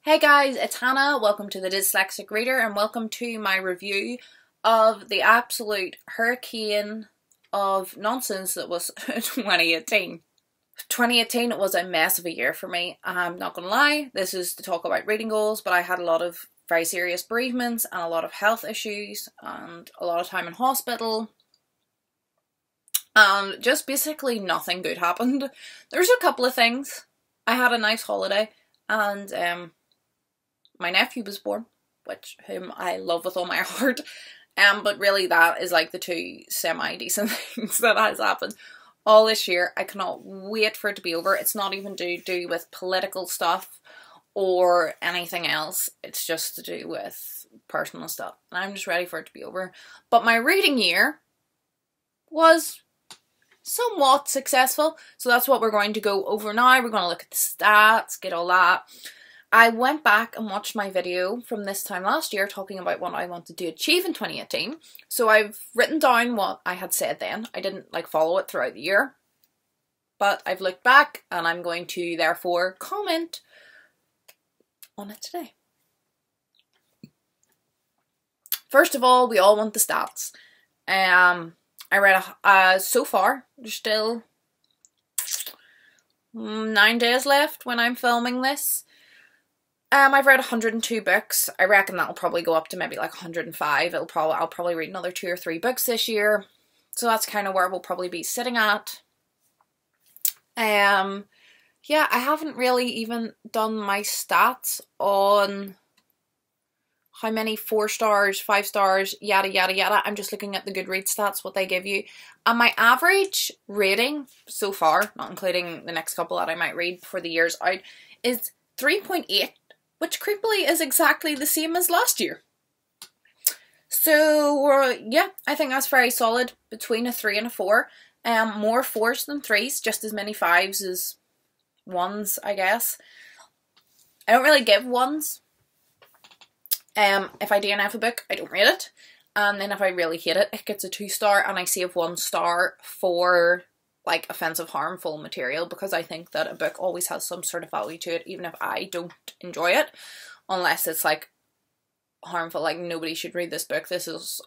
Hey guys, it's Hannah. Welcome to the Dyslexic Reader and welcome to my review of the absolute hurricane of nonsense that was 2018. 2018 was a mess of a year for me. I'm not gonna lie, this is to talk about reading goals, but I had a lot of very serious bereavements and a lot of health issues and a lot of time in hospital. And just basically nothing good happened. There's a couple of things. I had a nice holiday and my nephew was born, whom I love with all my heart. But really that is like the two semi-decent things that has happened all this year. I cannot wait for it to be over. It's not even to do with political stuff or anything else. It's just to do with personal stuff. And I'm just ready for it to be over. But my reading year was somewhat successful. So that's what we're going to go over now. We're going to look at the stats, get all that. I went back and watched my video from this time last year talking about what I wanted to achieve in 2018. So I've written down what I had said then. I didn't follow it throughout the year. But I've looked back and I'm going to therefore comment on it today. First of all, we all want the stats. I read so far, there's still 9 days left when I'm filming this. I've read 102 books. I reckon that'll probably go up to maybe like 105. I'll probably read another 2 or 3 books this year. So that's kind of where we'll probably be sitting at. Yeah, I haven't really even done my stats on how many 4 stars, 5 stars, yada yada yada. I'm just looking at the Goodreads stats, what they give you. And my average rating so far, not including the next couple that I might read before the year's out, is 3.8. Which creepily is exactly the same as last year. So, yeah, I think that's very solid. Between a 3 and a 4. More 4s than 3s, just as many 5s as 1s, I guess. I don't really give 1s. If I DNF a book, I don't rate it. And then if I really hate it, it gets a 2-star, and I save 1 star for like offensive, harmful material, because I think that a book always has some sort of value to it, even if I don't enjoy it, unless it's like harmful, like nobody should read this book, this is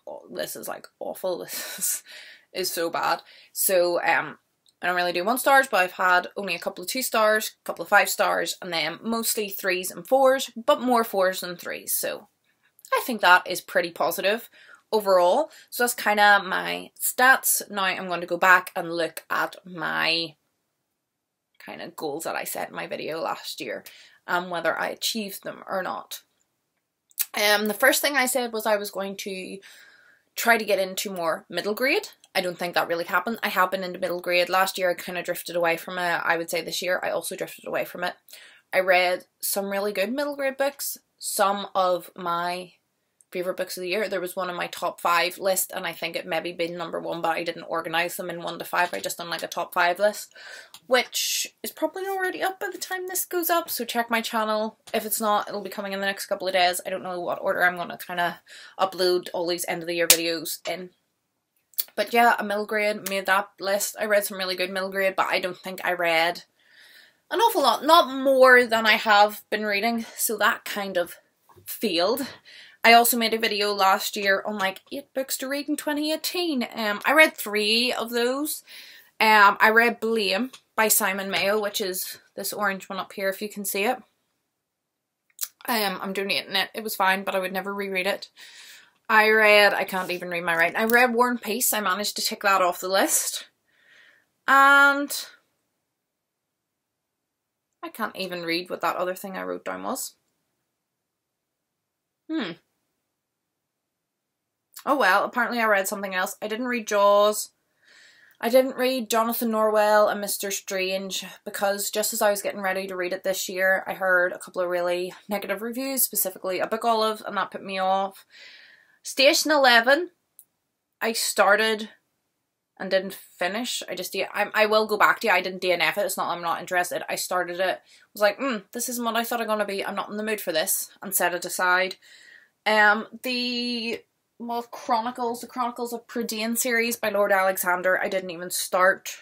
like awful, this is so bad. So I don't really do 1 stars, but I've had only a couple of 2 stars, a couple of 5 stars, and then mostly 3s and 4s, but more 4s than 3s, so I think that is pretty positive overall. So that's kind of my stats. Now I'm going to go back and look at my kind of goals that I set in my video last year and whether I achieved them or not. The first thing I said was I was going to try to get into more middle grade. I don't think that really happened. I have been into middle grade. Last year I kind of drifted away from it. I would say this year I also drifted away from it. I read some really good middle grade books. Some of my favourite books of the year. There was one in my top 5 list, and I think it maybe been number 1, but I didn't organise them in 1 to 5. I just done like a top 5 list, which is probably already up by the time this goes up, so check my channel. If it's not, it'll be coming in the next couple of days. I don't know what order I'm going to kind of upload all these end of the year videos in. But yeah, a middle grade, made that list. I read some really good middle grade, but I don't think I read an awful lot. Not more than I have been reading, so that kind of failed. I also made a video last year on like 8 books to read in 2018. I read 3 of those. I read Blame by Simon Mayo, which is this orange one up here if you can see it. I'm donating it. It was fine, but I would never reread it. I can't even read my writing. I read War and Peace. I managed to tick that off the list. And I can't even read what that other thing I wrote down was. Oh well, apparently I read something else. I didn't read Jaws. I didn't read Jonathan Norwell and Mr. Strange because just as I was getting ready to read it this year, I heard a couple of really negative reviews, specifically a Book Olive, and that put me off. Station 11, I started and didn't finish. I will go back to it. I didn't DNF it. It's not I'm not interested. I started it. I was like, this isn't what I thought I'm going to be. I'm not in the mood for this, and set it aside. The Chronicles of Prydain series by Lord Alexander, I didn't even start.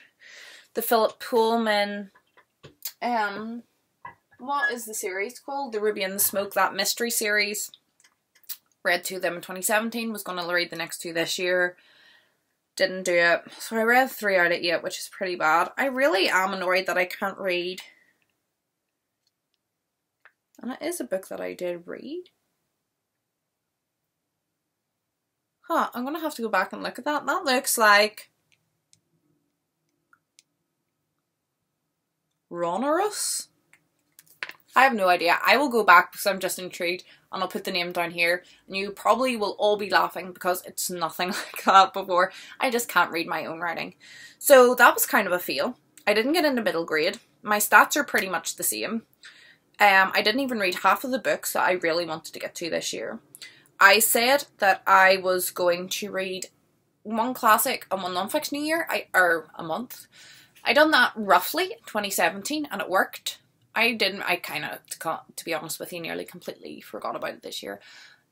The Philip Pullman what is the series called? The Ruby and the Smoke, that mystery series. Read 2 of them in 2017, was going to read the next 2 this year. Didn't do it. So I read 3 out of 8, which is pretty bad. I really am annoyed that I can't read. And it is a book that I did read. Huh, I'm going to have to go back and look at that. That looks like Ronorus? I have no idea. I will go back because I'm just intrigued and I'll put the name down here and you probably will all be laughing because it's nothing like that before. I just can't read my own writing. So that was kind of a fail. I didn't get into middle grade. My stats are pretty much the same. I didn't even read half of the books that I really wanted to get to this year. I said that I was going to read 1 classic and 1 non-fiction a year, or a month. I done that roughly in 2017 and it worked. I kind of, to be honest with you, nearly completely forgot about it this year.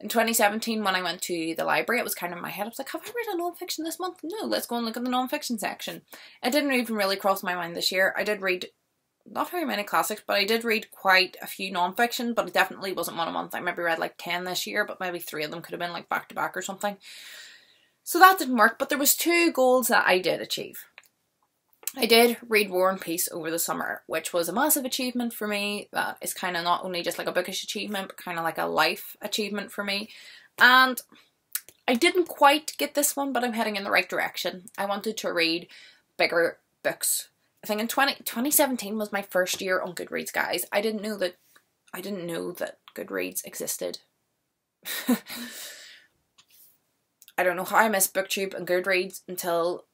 In 2017, when I went to the library, it was kind of in my head. I was like, have I read a non-fiction this month? No, let's go and look at the non-fiction section. It didn't even really cross my mind this year. I did read not very many classics, but I did read quite a few non-fiction, but it definitely wasn't 1 a month. I maybe read like 10 this year, but maybe 3 of them could have been like back to back or something. So that didn't work, but there was 2 goals that I did achieve. I did read War and Peace over the summer, which was a massive achievement for me. That is kind of not only just like a bookish achievement, but kind of like a life achievement for me. And I didn't quite get this one, but I'm heading in the right direction. I wanted to read bigger books. I think in 2017 was my first year on Goodreads, guys. I didn't know that Goodreads existed. I don't know how I missed BookTube and Goodreads until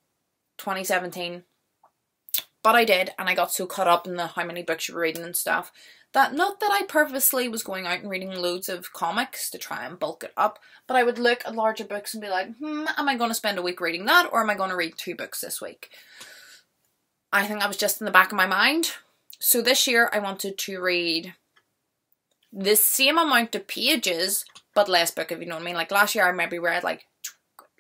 2017. But I did, and I got so caught up in the how many books you were reading and stuff, that not that I purposely was going out and reading loads of comics to try and bulk it up, but I would look at larger books and be like, am I going to spend a week reading that, or am I going to read 2 books this week? I think that was just in the back of my mind. So this year I wanted to read the same amount of pages, but less book, if you know what I mean. Like last year I maybe read like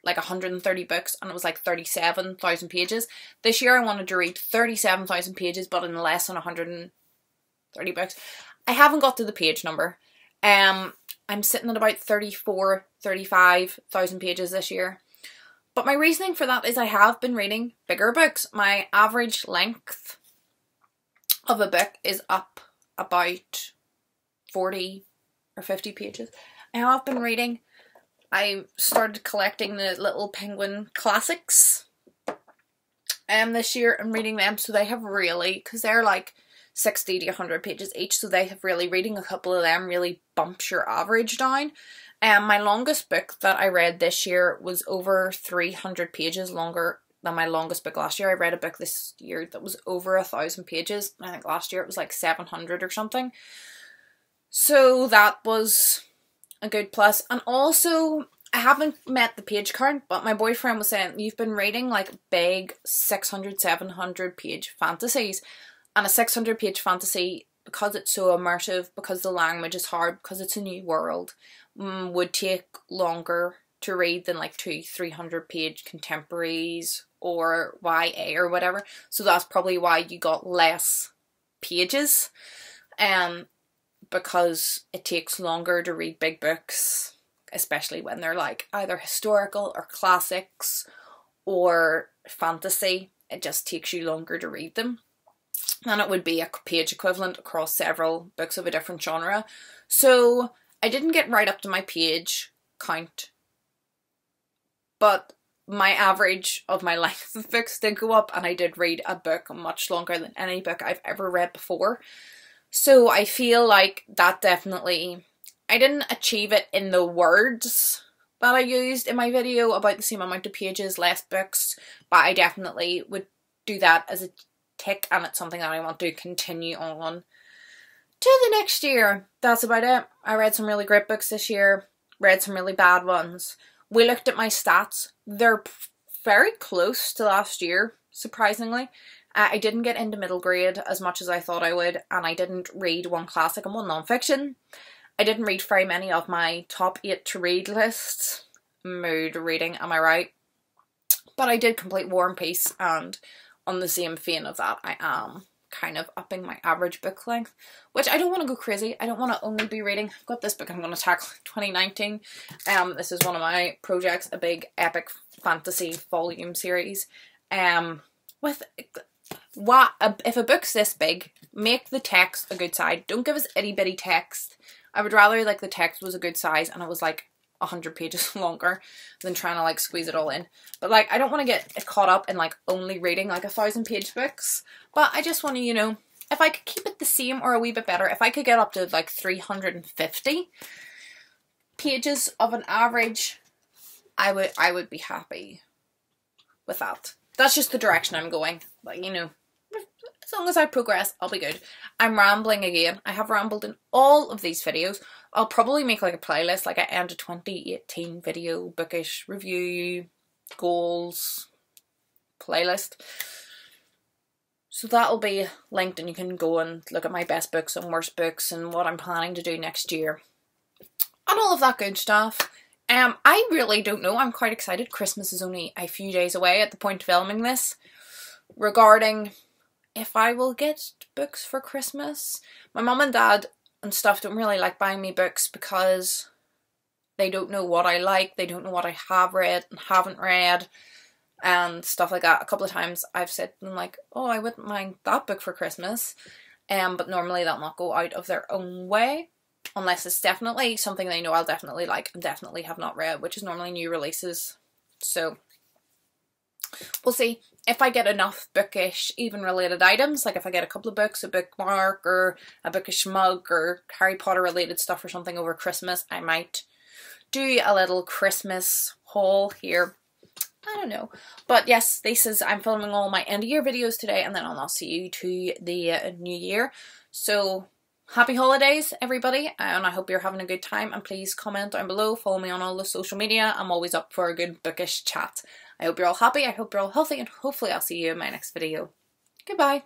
130 books and it was like 37,000 pages. This year I wanted to read 37,000 pages but in less than 130 books. I haven't got to the page number. I'm sitting at about 35,000 pages this year. But my reasoning for that is I have been reading bigger books. My average length of a book is up about 40 or 50 pages. I have been reading. I started collecting the little penguin classics this year and reading them, so they have really, because they're like 60 to 100 pages each, so they have really, reading a couple of them really bumps your average down. My longest book that I read this year was over 300 pages longer than my longest book last year. I read a book this year that was over 1,000 pages. I think last year it was like 700 or something. So that was a good plus. And also, I haven't met the page count, but my boyfriend was saying, you've been reading like big 600, 700 page fantasies. And a 600 page fantasy, because it's so immersive, because the language is hard, because it's a new world, would take longer to read than like 200-300 page contemporaries or YA or whatever. So that's probably why you got less pages. Because it takes longer to read big books, especially when they're like either historical or classics or fantasy. It just takes you longer to read them. And it would be a page equivalent across several books of a different genre. So I didn't get right up to my page count, but my average of my length of books did go up, and I did read a book much longer than any book I've ever read before. So I feel like that definitely, I didn't achieve it in the words that I used in my video about the same amount of pages, less books, but I definitely would do that as a tick, and it's something that I want to continue on to the next year. That's about it. I read some really great books this year, read some really bad ones. We looked at my stats. They're very close to last year, surprisingly. I didn't get into middle grade as much as I thought I would, and I didn't read 1 classic and 1 non-fiction. I didn't read very many of my top 8 to read lists. Mood reading, am I right? But I did complete War and Peace, and on the same vein of that, I am kind of upping my average book length, which I don't want to go crazy. I don't want to only be reading. I've got this book I'm going to tackle in 2019. This is one of my projects, a big epic fantasy volume series. With what if a book's this big, make the text a good size. Don't give us itty bitty text. I would rather like the text was a good size and it was like 100 pages longer than trying to like squeeze it all in. But like I don't want to get caught up in like only reading like 1,000-page books, but I just want to, you know, if I could keep it the same or a wee bit better, if I could get up to like 350 pages of an average, I would be happy with that. That's just the direction I'm going. But you know, as long as I progress, I'll be good. I'm rambling again. I have rambled in all of these videos. I'll probably make like a playlist, like an end of 2018 video, bookish review, goals, playlist. So that'll be linked and you can go and look at my best books and worst books and what I'm planning to do next year. And all of that good stuff. I really don't know. I'm quite excited. Christmas is only a few days away at the point of filming this. Regarding if I will get books for Christmas. My mum and dad and stuff don't really like buying me books because they don't know what I like. They don't know what I have read and haven't read and stuff like that. A couple of times I've said to them like, oh, I wouldn't mind that book for Christmas. But normally they'll not go out of their own way. Unless it's definitely something they know I'll definitely like and definitely have not read, which is normally new releases. So we'll see if I get enough bookish, even related items. Like if I get a couple of books, a bookmark or a bookish mug or Harry Potter related stuff or something over Christmas, I might do a little Christmas haul here. I don't know. But yes, I'm filming all my end of year videos today and then I'll not see you to the new year. So happy holidays, everybody, and I hope you're having a good time, and please comment down below, follow me on all the social media. I'm always up for a good bookish chat. I hope you're all happy, I hope you're all healthy, and hopefully I'll see you in my next video. Goodbye.